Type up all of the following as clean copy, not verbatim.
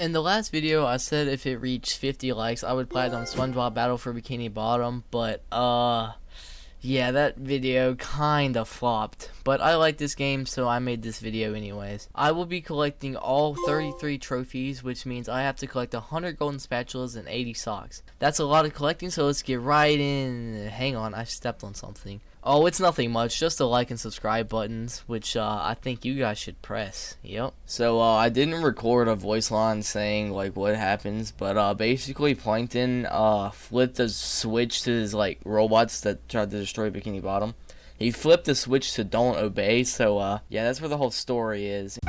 In the last video, I said if it reached 50 likes, I would play it on SpongeBob Battle for Bikini Bottom, but, yeah, that video kinda flopped. But I like this game, so I made this video anyways. I will be collecting all 33 trophies, which means I have to collect 100 golden spatulas and 80 socks. That's a lot of collecting, so let's get right in. Hang on, I stepped on something. Oh, it's nothing much, just the like and subscribe buttons, which I think you guys should press. Yep. So I didn't record a voice line saying like what happens, but basically Plankton flipped a switch to his like robots that tried to destroy Bikini Bottom. He flipped the switch to don't obey, so yeah, that's where the whole story is.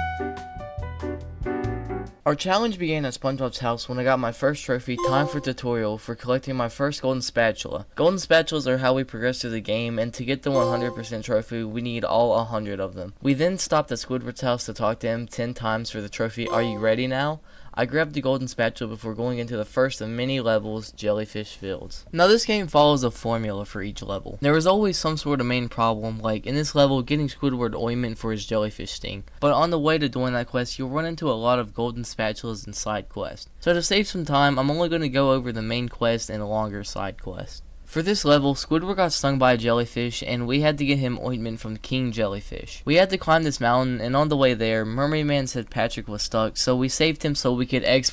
Our challenge began at SpongeBob's house when I got my first trophy, Time for Tutorial, for collecting my first golden spatula. Golden spatulas are how we progress through the game, and to get the 100% trophy, we need all 100 of them. We then stopped at Squidward's house to talk to him 10 times for the trophy. Are you ready now? I grabbed the golden spatula before going into the first of many levels, Jellyfish Fields. Now this game follows a formula for each level. There is always some sort of main problem, like in this level getting Squidward ointment for his jellyfish sting. But on the way to doing that quest, you'll run into a lot of golden spatulas and side quests. So to save some time, I'm only going to go over the main quest and a longer side quest. For this level, Squidward got stung by a jellyfish, and we had to get him ointment from King Jellyfish. We had to climb this mountain, and on the way there, Mermaid Man said Patrick was stuck, so we saved him so we could have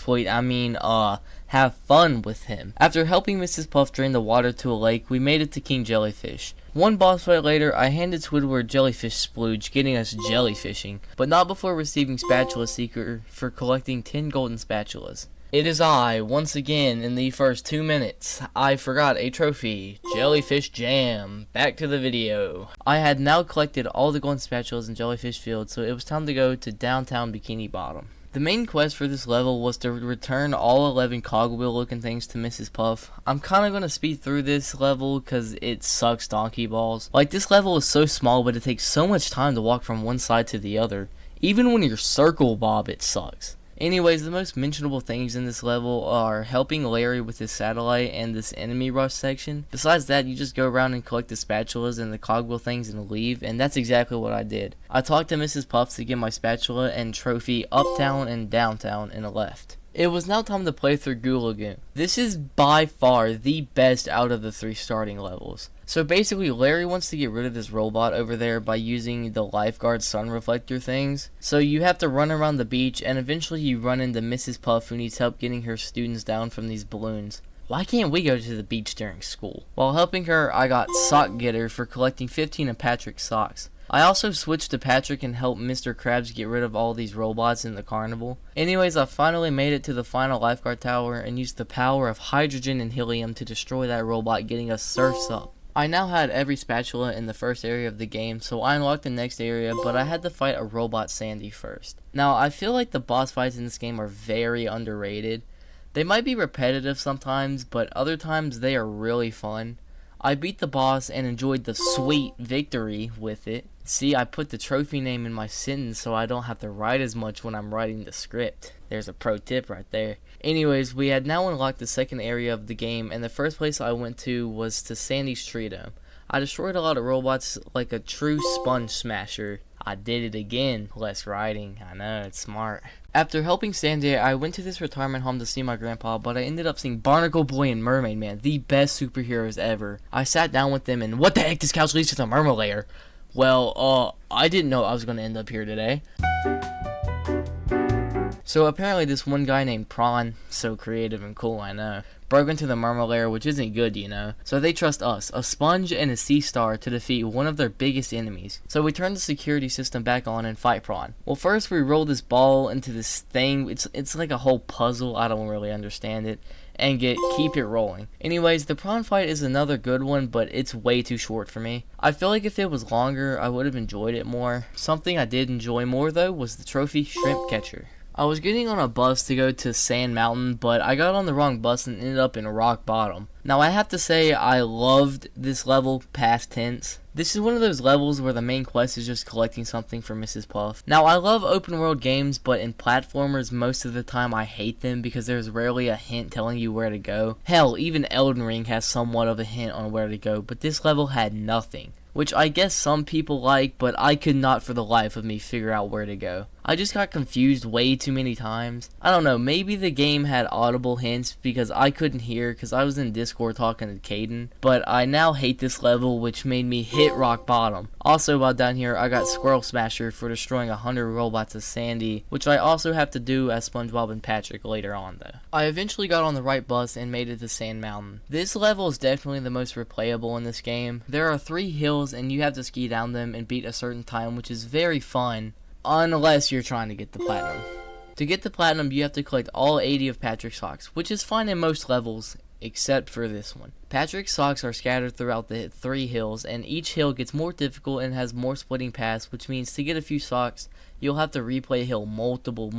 fun with him. After helping Mrs. Puff drain the water to a lake, we made it to King Jellyfish. One boss fight later, I handed Squidward Jellyfish Splooge, getting us jellyfishing, but not before receiving Spatula Seeker for collecting 10 golden spatulas. It is I, once again, in the first 2 minutes. I forgot a trophy, Jellyfish Jam. Back to the video. I had now collected all the golden spatulas in Jellyfish Field, so it was time to go to downtown Bikini Bottom. The main quest for this level was to return all 11 cogwheel looking things to Mrs. Puff. I'm kinda gonna speed through this level because it sucks donkey balls. Like, this level is so small, but it takes so much time to walk from one side to the other. Even when you're circle bob, it sucks. Anyways, the most mentionable things in this level are helping Larry with his satellite and this enemy rush section. Besides that, you just go around and collect the spatulas and the cogwheel things and leave, and that's exactly what I did. I talked to Mrs. Puff to get my spatula and trophy uptown and downtown and left. It was now time to play through Goo Lagoon. This is by far the best out of the 3 starting levels. So basically, Larry wants to get rid of this robot over there by using the lifeguard sun reflector things. So you have to run around the beach, and eventually you run into Mrs. Puff, who needs help getting her students down from these balloons. Why can't we go to the beach during school? While helping her, I got Sock Getter for collecting 15 of Patrick's socks. I also switched to Patrick and helped Mr. Krabs get rid of all these robots in the carnival. Anyways, I finally made it to the final lifeguard tower and used the power of hydrogen and helium to destroy that robot, getting us surfs up. I now had every spatula in the first area of the game, so I unlocked the next area, but I had to fight a robot Sandy first. Now, I feel like the boss fights in this game are very underrated. They might be repetitive sometimes, but other times they are really fun. I beat the boss and enjoyed the sweet victory with it. See, I put the trophy name in my sentence so I don't have to write as much when I'm writing the script. There's a pro tip right there. Anyways, we had now unlocked the second area of the game, and the first place I went to was to Sandy's Tree Dome. I destroyed a lot of robots like a true sponge smasher. I did it again. Less writing. I know, it's smart. After helping Sandy, I went to this retirement home to see my grandpa, but I ended up seeing Barnacle Boy and Mermaid Man, the best superheroes ever. I sat down with them and what the heck, this couch leads to the Mermaid lair? Well, I didn't know I was going to end up here today. So apparently this one guy named Prawn, so creative and cool I know, broke into the Mermaid lair, which isn't good, you know. So they trust us, a sponge and a sea star, to defeat one of their biggest enemies. So we turn the security system back on and fight Prawn. Well, first we roll this ball into this thing. It's like a whole puzzle. I don't really understand it. And keep it rolling. Anyways, the prawn fight is another good one, but it's way too short for me. I feel like if it was longer, I would have enjoyed it more. Something I did enjoy more though was the trophy shrimp catcher. I was getting on a bus to go to Sand Mountain, but I got on the wrong bus and ended up in Rock Bottom. Now I have to say I loved this level, past tense. This is one of those levels where the main quest is just collecting something for Mrs. Puff. Now I love open world games, but in platformers most of the time I hate them because there's rarely a hint telling you where to go. Hell, even Elden Ring has somewhat of a hint on where to go, but this level had nothing. Which I guess some people like, but I could not for the life of me figure out where to go. I just got confused way too many times. I don't know, maybe the game had audible hints because I couldn't hear because I was in Discord talking to Caden. But I now hate this level, which made me hit rock bottom. Also, while down here, I got Squirrel Smasher for destroying 100 robots of Sandy, which I also have to do as SpongeBob and Patrick later on though. I eventually got on the right bus and made it to Sand Mountain. This level is definitely the most replayable in this game. There are 3 hills and you have to ski down them and beat a certain time, which is very fun. Unless you're trying to get the platinum. To get the platinum, you have to collect all 80 of Patrick's socks, which is fine in most levels, except for this one. Patrick's socks are scattered throughout the 3 hills, and each hill gets more difficult and has more splitting paths, which means to get a few socks, you'll have to replay a hill multiple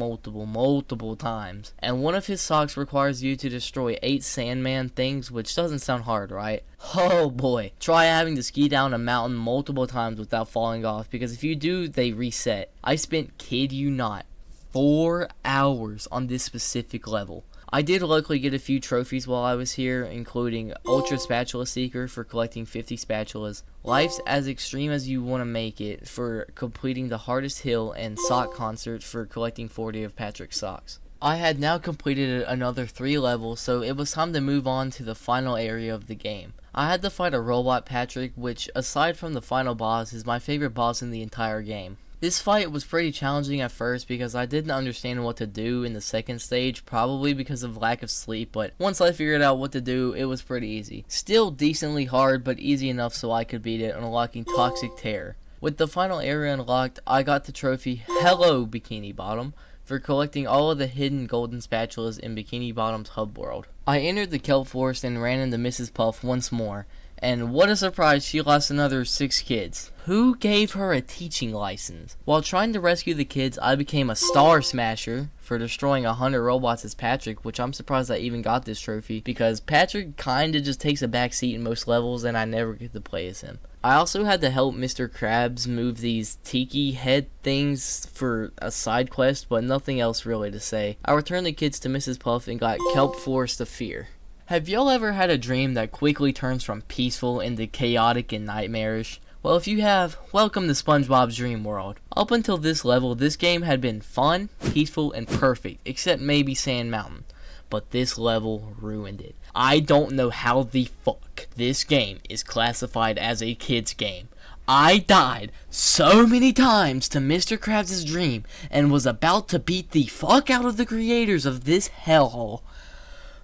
times. And one of his socks requires you to destroy 8 Sandman things, which doesn't sound hard, right? Oh boy. Try having to ski down a mountain multiple times without falling off, because if you do, they reset. I spent, kid you not, 4 hours on this specific level. I did luckily get a few trophies while I was here, including Ultra Spatula Seeker for collecting 50 spatulas, Life's as Extreme as You Want to Make It for completing the hardest hill, and Sock Concert for collecting 40 of Patrick's socks. I had now completed another 3 levels, so it was time to move on to the final area of the game. I had to fight a robot Patrick, which aside from the final boss is my favorite boss in the entire game. This fight was pretty challenging at first because I didn't understand what to do in the second stage, probably because of lack of sleep, but once I figured out what to do, it was pretty easy. Still decently hard, but easy enough so I could beat it, unlocking Toxic Terror. With the final area unlocked, I got the trophy Hello Bikini Bottom for collecting all of the hidden golden spatulas in Bikini Bottom's hub world. I entered the kelp forest and ran into Mrs. Puff once more. And what a surprise, she lost another 6 kids. Who gave her a teaching license? While trying to rescue the kids, I became a Star Smasher for destroying 100 robots as Patrick, which I'm surprised I even got this trophy, because Patrick kinda just takes a back seat in most levels and I never get to play as him. I also had to help Mr. Krabs move these tiki head things for a side quest, but nothing else really to say. I returned the kids to Mrs. Puff and got Kelp Forest of Fear. Have y'all ever had a dream that quickly turns from peaceful into chaotic and nightmarish? Well, if you have, welcome to SpongeBob's Dream World. Up until this level, this game had been fun, peaceful, and perfect, except maybe Sand Mountain. But this level ruined it. I don't know how the fuck this game is classified as a kid's game. I died so many times to Mr. Krabs' dream and was about to beat the fuck out of the creators of this hellhole.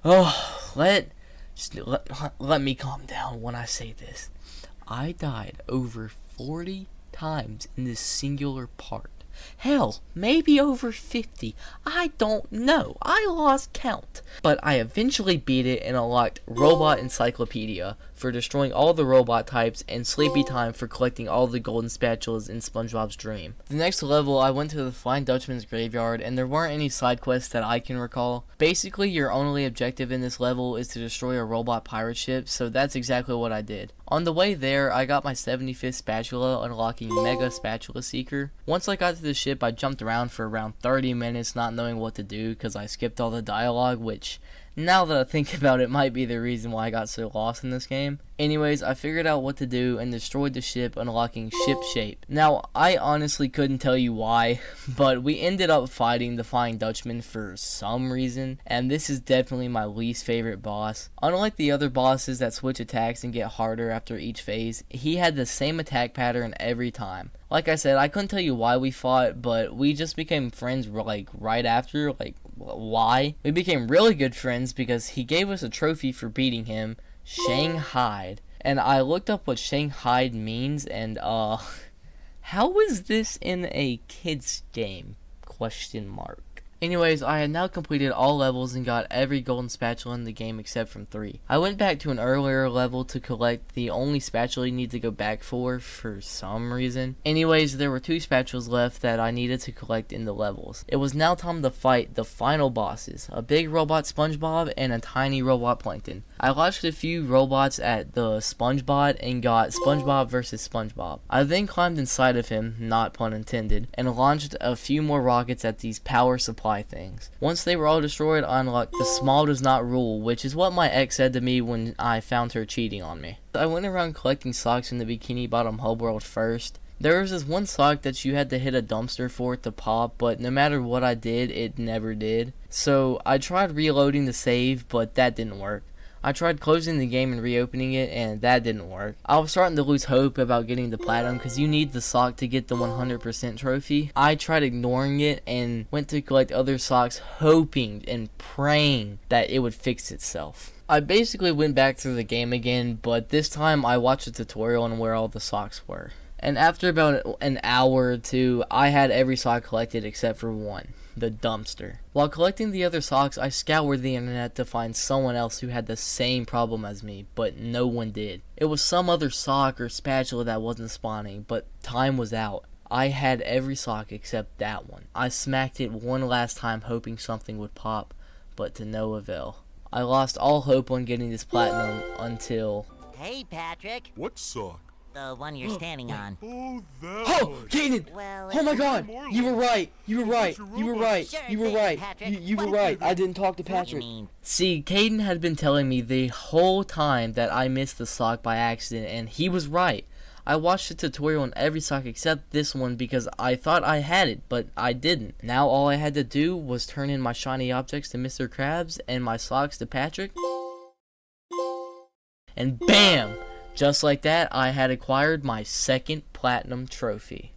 Oh, let me calm down when I say this. I died over 40 times in this singular part. Hell, maybe over 50. I don't know. I lost count. But I eventually beat it and unlocked Robot Encyclopedia for destroying all the robot types, and Sleepy Time for collecting all the golden spatulas in SpongeBob's dream. The next level, I went to the Flying Dutchman's graveyard, and there weren't any side quests that I can recall. Basically, your only objective in this level is to destroy a robot pirate ship, so that's exactly what I did. On the way there, I got my 75th spatula, unlocking Mega Spatula Seeker. Once I got to the ship, I jumped around for around 30 minutes not knowing what to do because I skipped all the dialogue, which, now that I think about it, might be the reason why I got so lost in this game. Anyways, I figured out what to do and destroyed the ship, unlocking Ship Shape. Now, I honestly couldn't tell you why, but we ended up fighting the Flying Dutchman for some reason, and this is definitely my least favorite boss. Unlike the other bosses that switch attacks and get harder after each phase, he had the same attack pattern every time. Like I said, I couldn't tell you why we fought, but we just became friends right after. Why? We became really good friends because he gave us a trophy for beating him, Shanghaied. And I looked up what Shanghaied means, and how is this in a kid's game? Question mark. Anyways, I had now completed all levels and got every golden spatula in the game except from 3. I went back to an earlier level to collect the only spatula you need to go back for some reason. Anyways, there were 2 spatulas left that I needed to collect in the levels. It was now time to fight the final bosses, a big robot SpongeBob and a tiny robot Plankton. I launched a few robots at the SpongeBob and got SpongeBob vs. SpongeBob. I then climbed inside of him, not pun intended, and launched a few more rockets at these power supply things. Once they were all destroyed, I unlocked the Small Does Not Rule, which is what my ex said to me when I found her cheating on me. I went around collecting socks in the Bikini Bottom hub world first, There was this one sock that you had to hit a dumpster for it to pop, but no matter what I did, it never did. So I tried reloading the save, but that didn't work. I tried closing the game and reopening it, and that didn't work. I was starting to lose hope about getting the platinum because you need the sock to get the 100% trophy. I tried ignoring it and went to collect other socks, hoping and praying that it would fix itself. I basically went back through the game again, but this time I watched a tutorial on where all the socks were. And after about an hour or two, I had every sock collected except for one, the dumpster. While collecting the other socks, I scoured the internet to find someone else who had the same problem as me, but no one did. It was some other sock or spatula that wasn't spawning, but time was out. I had every sock except that one. I smacked it one last time hoping something would pop, but to no avail. I lost all hope on getting this platinum until... Hey, Patrick. What sock? The one you're standing on. Oh, that Oh, one. Kaden! Well, Oh my god! You were right! You were right! You were right! Sure You were thing, right! Patrick. You were What right! I didn't talk to What do you Patrick. mean? See, Kaden had been telling me the whole time that I missed the sock by accident, and he was right. I watched the tutorial on every sock except this one because I thought I had it, but I didn't. Now all I had to do was turn in my shiny objects to Mr. Krabs and my socks to Patrick. And BAM! Just like that, I had acquired my second platinum trophy.